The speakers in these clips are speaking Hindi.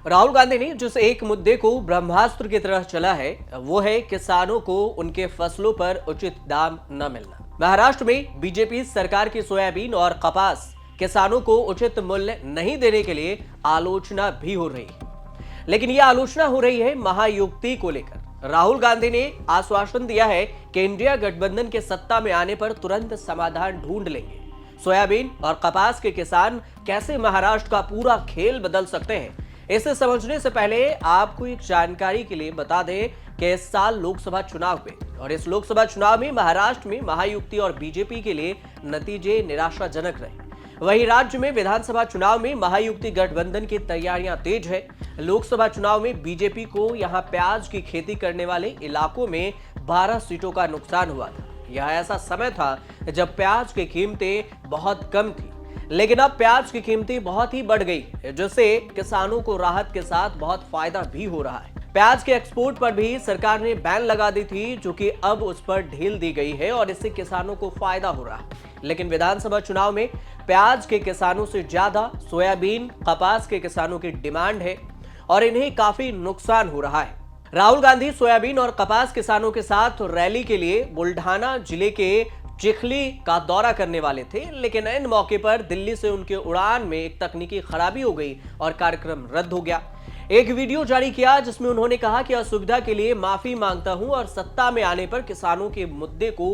राहुल गांधी ने जिस एक मुद्दे को ब्रह्मास्त्र की तरह चला है वो है किसानों को उनके फसलों पर उचित दाम न मिलना। महाराष्ट्र में बीजेपी सरकार की सोयाबीन और कपास किसानों को उचित मूल्य नहीं देने के लिए आलोचना भी हो रही है, लेकिन यह आलोचना हो रही है महायुक्ति को लेकर। राहुल गांधी ने आश्वासन दिया है कि इंडिया गठबंधन के सत्ता में आने पर तुरंत समाधान ढूंढ लेंगे। सोयाबीन और कपास के किसान कैसे महाराष्ट्र का पूरा खेल बदल सकते हैं, इसे समझने से पहले आपको एक जानकारी के लिए बता दें कि इस साल लोकसभा चुनाव हुए और इस लोकसभा चुनाव में महाराष्ट्र में महायुक्ति और बीजेपी के लिए नतीजे निराशाजनक रहे। वहीं राज्य में विधानसभा चुनाव में महायुक्ति गठबंधन की तैयारियां तेज है। लोकसभा चुनाव में बीजेपी को यहां प्याज की खेती करने वाले इलाकों में 12 सीटों का नुकसान हुआ था। यह ऐसा समय था जब प्याज की कीमतें बहुत कम थी, लेकिन अब प्याज की कीमतें बहुत ही बढ़ गई, जिससे किसानों को राहत के साथ बहुत फायदा भी हो रहा है। प्याज के एक्सपोर्ट पर भी सरकार ने बैन लगा दी थी, जो कि अब उस पर ढील दी गई है और इससे किसानों को फायदा हो रहा है। लेकिन विधानसभा चुनाव में प्याज के किसानों से ज्यादा सोयाबीन, कपास के किसानों की डिमांड है और इन्हें काफी नुकसान हो रहा है। राहुल गांधी सोयाबीन और कपास किसानों के साथ रैली के लिए बुल्ढाना जिले के चिखली का दौरा करने वाले थे, लेकिन इन मौके पर दिल्ली से उनके उड़ान में एक तकनीकी खराबी हो गई और कार्यक्रम रद्द हो गया। एक वीडियो जारी किया जिसमें उन्होंने कहा कि असुविधा के लिए माफी मांगता हूं और सत्ता में आने पर किसानों के मुद्दे को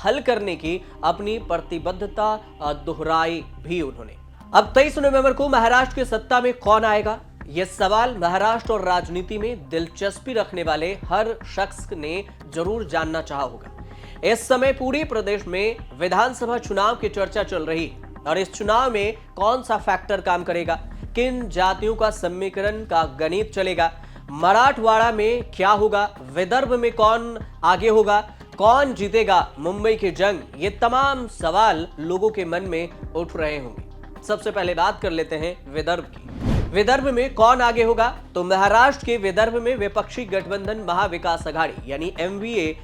हल करने की अपनी प्रतिबद्धता दोहराई भी उन्होंने। अब 23 नवंबर को महाराष्ट्र की सत्ता में कौन आएगा, यह सवाल महाराष्ट्र और राजनीति में दिलचस्पी रखने वाले हर शख्स ने जरूर जानना चाहा होगा। इस समय पूरे प्रदेश में विधानसभा चुनाव की चर्चा चल रही है और इस चुनाव में कौन सा फैक्टर काम करेगा, किन जातियों का समीकरण का गणित चलेगा, मराठवाड़ा में क्या होगा, विदर्भ में कौन आगे होगा, कौन जीतेगा मुंबई की जंग, ये तमाम सवाल लोगों के मन में उठ रहे होंगे। सबसे पहले बात कर लेते हैं विदर्भ की। विदर्भ में कौन आगे होगा, तो महाराष्ट्र के विदर्भ में विपक्षी गठबंधन महाविकास आघाड़ी यानी एमवीए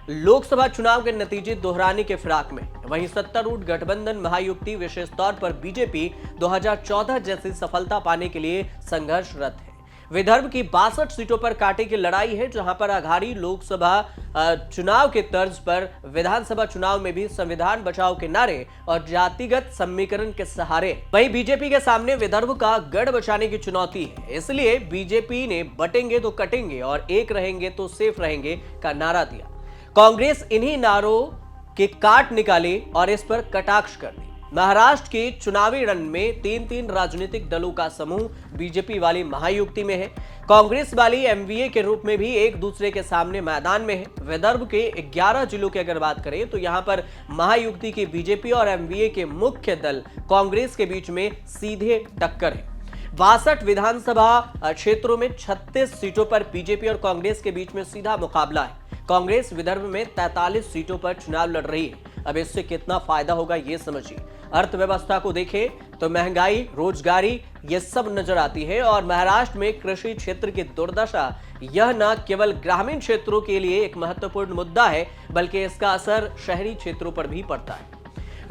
लोकसभा चुनाव के नतीजे दोहराने के फिराक में। वहीं सत्तारूढ़ गठबंधन महायुक्ति विशेष तौर पर बीजेपी 2014 जैसी सफलता पाने के लिए संघर्षरत है। विदर्भ की 62 सीटों पर कांटे की लड़ाई है, जहां पर आघाड़ी लोकसभा चुनाव के तर्ज पर विधानसभा चुनाव में भी संविधान बचाओ के नारे और जातिगत समीकरण के सहारे। वहीं बीजेपी के सामने विदर्भ का गढ़ बचाने की चुनौती है, इसलिए बीजेपी ने बटेंगे तो कटेंगे और एक रहेंगे तो सेफ रहेंगे का नारा दिया। कांग्रेस इन्हीं नारों के काट निकाले और इस पर कटाक्ष कर दी। महाराष्ट्र के चुनावी रण में तीन राजनीतिक दलों का समूह बीजेपी वाली महायुक्ति में है, कांग्रेस वाली एमवीए के रूप में भी एक दूसरे के सामने मैदान में है। विदर्भ के 11 जिलों की अगर बात करें तो यहां पर महायुक्ति की बीजेपी और एमवीए के मुख्य दल कांग्रेस के बीच में सीधे टक्कर है। 62 विधानसभा क्षेत्रों में 36 सीटों पर बीजेपी और कांग्रेस के बीच में सीधा मुकाबला है। कांग्रेस विदर्भ में 43 सीटों पर चुनाव लड़ रही है। अब इससे कितना फायदा होगा ये समझिए। अर्थव्यवस्था को देखें तो महंगाई, रोजगारी ये सब नजर आती है और महाराष्ट्र में कृषि क्षेत्र की दुर्दशा यह न केवल ग्रामीण क्षेत्रों के लिए एक महत्वपूर्ण मुद्दा है, बल्कि इसका असर शहरी क्षेत्रों पर भी पड़ता है।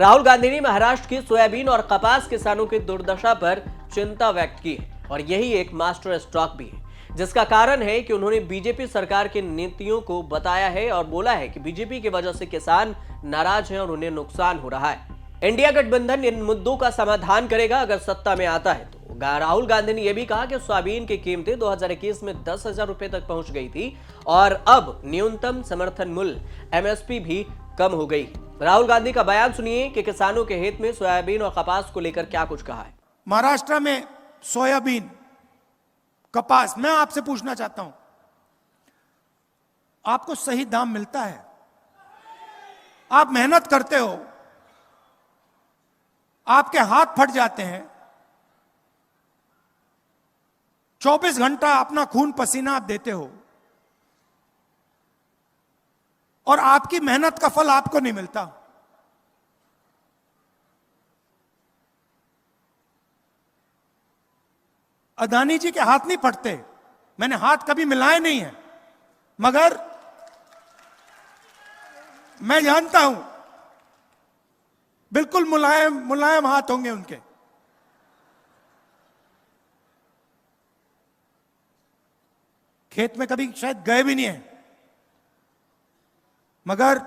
राहुल गांधी ने महाराष्ट्र की सोयाबीन और कपास किसानों की दुर्दशा पर चिंता व्यक्त की है और यही एक मास्टर स्ट्रोक भी है, जिसका कारण है कि उन्होंने बीजेपी सरकार की नीतियों को बताया है और बोला है कि बीजेपी की वजह से किसान नाराज हैं और उन्हें नुकसान हो रहा है। इंडिया गठबंधन इन मुद्दों का समाधान करेगा अगर सत्ता में आता है तो। राहुल गांधी ने यह भी कहा कि सोयाबीन की कीमतें 2021 में 10,000 रुपए तक पहुंच गई थी और अब न्यूनतम समर्थन मूल्य एमएसपी भी कम हो गई। राहुल गांधी का बयान सुनिए कि किसानों के हित में सोयाबीन और कपास को लेकर क्या कुछ कहा है। महाराष्ट्र में सोयाबीन, कपास, मैं आपसे पूछना चाहता हूं, आपको सही दाम मिलता है? आप मेहनत करते हो, आपके हाथ फट जाते हैं, 24 घंटा अपना खून पसीना आप देते हो और आपकी मेहनत का फल आपको नहीं मिलता। अदानी जी के हाथ नहीं फटते, मैंने हाथ कभी मिलाए नहीं है, मगर मैं जानता हूं बिल्कुल मुलायम मुलायम हाथ होंगे उनके। खेत में कभी शायद गए भी नहीं है, मगर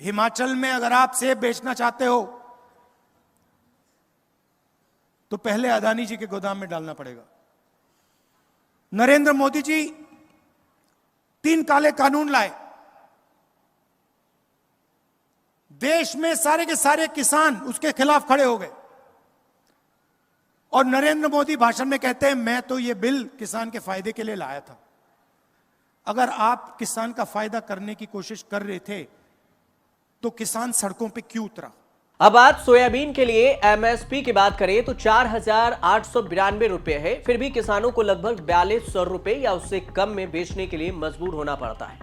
हिमाचल में अगर आप सेब बेचना चाहते हो तो पहले अदानी जी के गोदाम में डालना पड़ेगा। नरेंद्र मोदी जी 3 काले कानून लाए, देश में सारे के सारे किसान उसके खिलाफ खड़े हो गए, और नरेंद्र मोदी भाषण में कहते हैं मैं तो ये बिल किसान के फायदे के लिए लाया था। अगर आप किसान का फायदा करने की कोशिश कर रहे थे तो किसान सड़कों पे क्यों उतरा? अब बात सोयाबीन के लिए एमएसपी की बात करें तो 4,892 रुपए है, फिर भी किसानों को लगभग 4200 रुपए या उससे कम में बेचने के लिए मजबूर होना पड़ता है।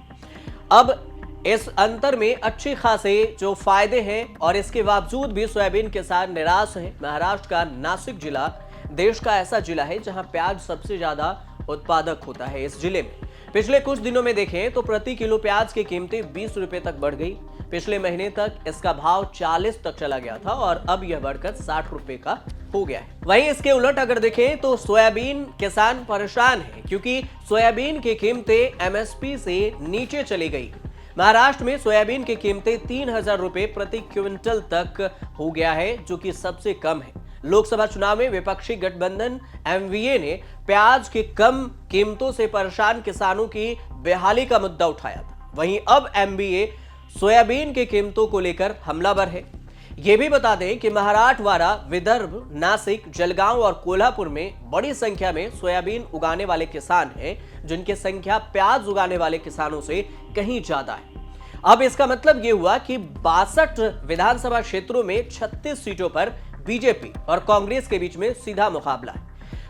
अब इस अंतर में अच्छे खासे जो फायदे हैं और इसके बावजूद भी सोयाबीन किसान निराश हैं। महाराष्ट्र का नासिक जिला देश का ऐसा जिला है जहां प्याज सबसे ज्यादा उत्पादक होता है। इस जिले में पिछले कुछ दिनों में देखें तो प्रति किलो प्याज की कीमतें 20 रुपए तक बढ़ गई। पिछले महीने तक इसका भाव 40 तक चला गया था और अब यह बढ़कर 60 रुपए का हो गया है। वहीं इसके उलट अगर देखें तो सोयाबीन किसान परेशान है, क्योंकि सोयाबीन की कीमतें एमएसपी से नीचे चली गई। महाराष्ट्र में सोयाबीन की कीमतें 3000 रुपए प्रति क्विंटल तक हो गया है, जो कि सबसे कम है। लोकसभा चुनाव में विपक्षी गठबंधन एमवीए ने प्याज की कम कीमतों से परेशान किसानों की बेहाली का मुद्दा उठाया था। वहीं अब एमवीए सोयाबीन की कीमतों को लेकर हमलावर है। यह भी बता दें कि मराठवाड़ा, विदर्भ, नासिक, जलगांव और कोल्हापुर में बड़ी संख्या में सोयाबीन उगाने वाले किसान हैं, जिनकी संख्या प्याज उगाने वाले किसानों से कहीं ज्यादा है। अब इसका मतलब यह हुआ कि 62 विधानसभा क्षेत्रों में 36 सीटों पर बीजेपी और कांग्रेस के बीच में सीधा मुकाबला है।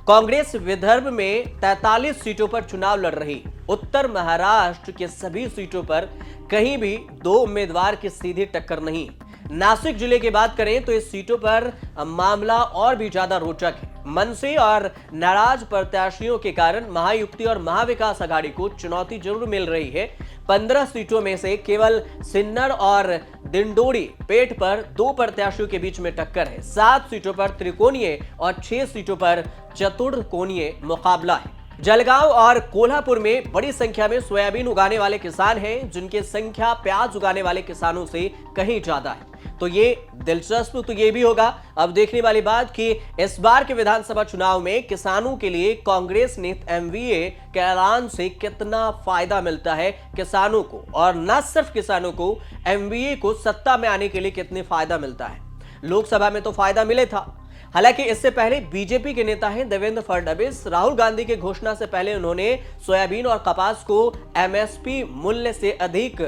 कांग्रेस विदर्भ में 43 सीटों पर चुनाव लड़ रही। उत्तर महाराष्ट्र के सभी सीटों पर कहीं भी 2 उम्मीदवार की सीधी टक्कर नहीं। नासिक जिले की बात करें तो इस सीटों पर मामला और भी ज्यादा रोचक है। मनसे और नाराज प्रत्याशियों के कारण महायुक्ति और महाविकास आघाड़ी को चुनौती जरूर मिल रही है। 15 सीटों में से केवल सिन्नर और दिंडोरी पेट पर 2 प्रत्याशियों के बीच में टक्कर है। 7 सीटों पर त्रिकोणीय और 6 सीटों पर चतुर्कोणीय मुकाबला है। जलगांव और कोल्हापुर में बड़ी संख्या में सोयाबीन उगाने वाले किसान हैं, जिनकी संख्या प्याज उगाने वाले किसानों से कहीं ज्यादा है। तो ये दिलचस्प तो ये भी होगा अब देखने वाली बात कि इस बार के विधानसभा चुनाव में किसानों के लिए कांग्रेस नीति एमवीए के ऐलान से कितना फायदा मिलता है किसानों को, और न सिर्फ किसानों को, एमवीए को सत्ता में आने के लिए कितने फायदा मिलता है। लोकसभा में तो फायदा मिले था, हालांकि इससे पहले बीजेपी के नेता हैं देवेंद्र फडणवीस। राहुल गांधी की घोषणा से पहले उन्होंने सोयाबीन और कपास को एमएसपी मूल्य से अधिक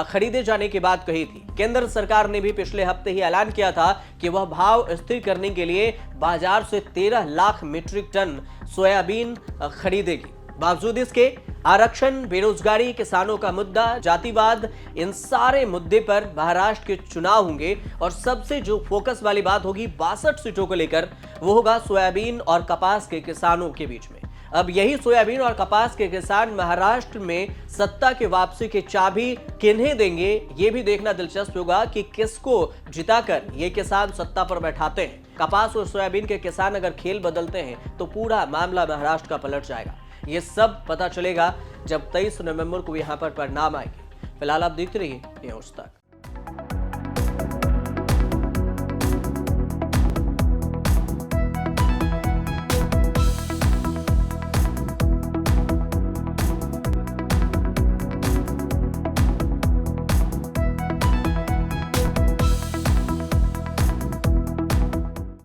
खरीदे जाने की बात कही थी। केंद्र सरकार ने भी पिछले हफ्ते ही ऐलान किया था कि वह भाव स्थिर करने के लिए बाजार से 13 लाख मीट्रिक टन सोयाबीन खरीदेगी। बावजूद इसके आरक्षण, बेरोजगारी, किसानों का मुद्दा, जातिवाद, इन सारे मुद्दे पर महाराष्ट्र के चुनाव होंगे और सबसे जो फोकस वाली बात होगी 62 सीटों को लेकर, वो होगा सोयाबीन और कपास के किसानों के बीच में। अब यही सोयाबीन और कपास के किसान महाराष्ट्र में सत्ता की वापसी की चाबी किन्हें देंगे, ये भी देखना दिलचस्प होगा कि किसको जिताकर ये किसान सत्ता पर बैठाते हैं। कपास और सोयाबीन के किसान अगर खेल बदलते हैं तो पूरा मामला महाराष्ट्र का पलट जाएगा। ये सब पता चलेगा जब 23 नवंबर को यहां पर परिणाम आएंगे। फिलहाल आप देखते रहिए न्यूज़ तक।